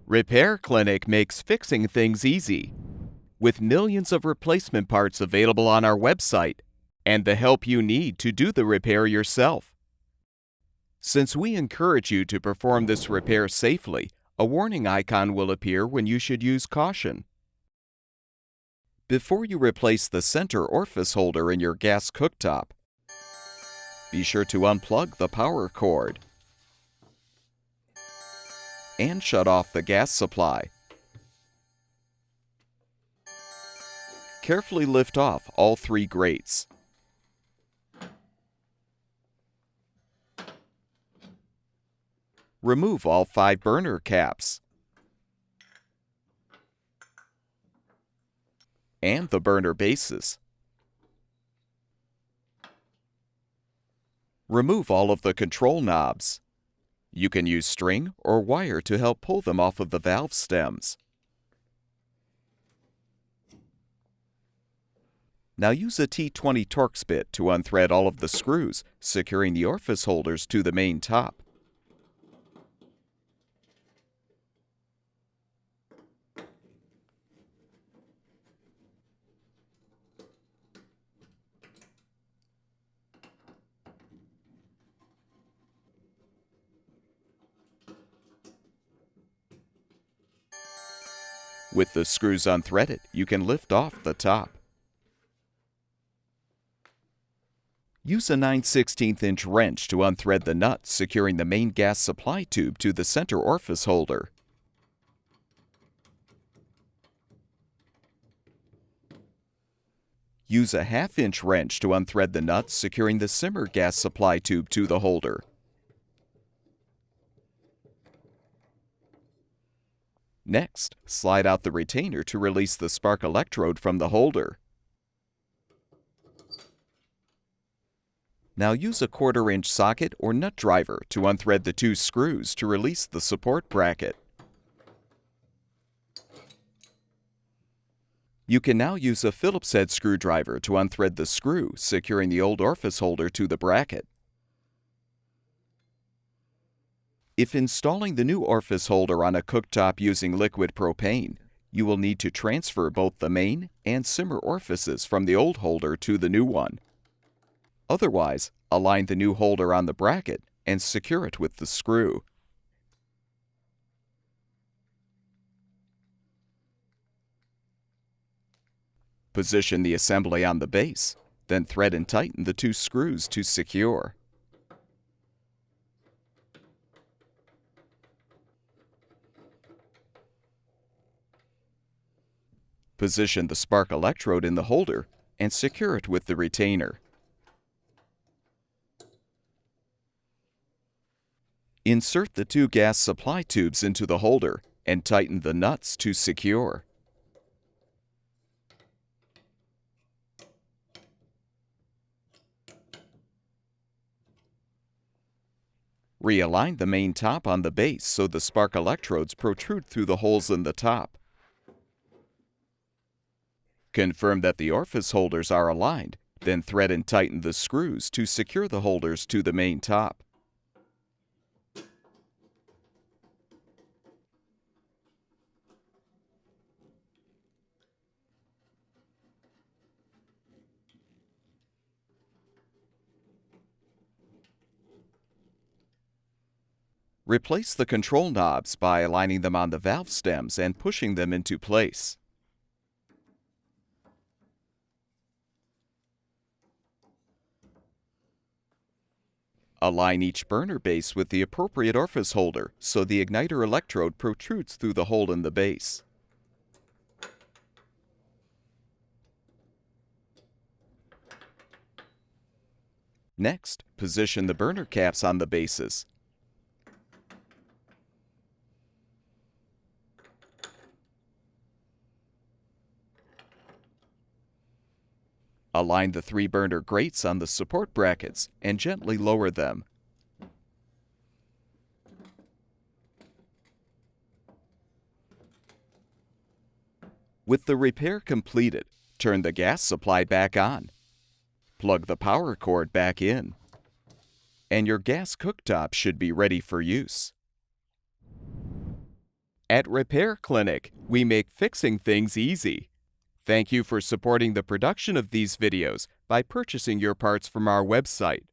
Repair Clinic makes fixing things easy, with millions of replacement parts available on our website and the help you need to do the repair yourself. Since we encourage you to perform this repair safely, a warning icon will appear when you should use caution. Before you replace the center orifice holder in your gas cooktop, be sure to unplug the power cord and shut off the gas supply. Carefully lift off all 3 grates. Remove all 5 burner caps and the burner bases. Remove all of the control knobs. You can use string or wire to help pull them off of the valve stems. Now use a T20 Torx bit to unthread all of the screws, securing the orifice holders to the main top. With the screws unthreaded, you can lift off the top. Use a 9/16" wrench to unthread the nut securing the main gas supply tube to the center orifice holder. Use a 1/2" wrench to unthread the nut securing the simmer gas supply tube to the holder. Next, slide out the retainer to release the spark electrode from the holder. Now use a 1/4" socket or nut driver to unthread the 2 screws to release the support bracket. You can now use a Phillips head screwdriver to unthread the screw securing the old orifice holder to the bracket. If installing the new orifice holder on a cooktop using liquid propane, you will need to transfer both the main and simmer orifices from the old holder to the new one. Otherwise, align the new holder on the bracket and secure it with the screw. Position the assembly on the base, then thread and tighten the 2 screws to secure. Position the spark electrode in the holder and secure it with the retainer. Insert the 2 gas supply tubes into the holder and tighten the nuts to secure. Realign the main top on the base so the spark electrodes protrude through the holes in the top. Confirm that the orifice holders are aligned, then thread and tighten the screws to secure the holders to the main top. Replace the control knobs by aligning them on the valve stems and pushing them into place. Align each burner base with the appropriate orifice holder so the igniter electrode protrudes through the hole in the base. Next, position the burner caps on the bases. Align the 3 burner grates on the support brackets and gently lower them. With the repair completed, turn the gas supply back on. Plug the power cord back in. And your gas cooktop should be ready for use. At Repair Clinic, we make fixing things easy. Thank you for supporting the production of these videos by purchasing your parts from our website.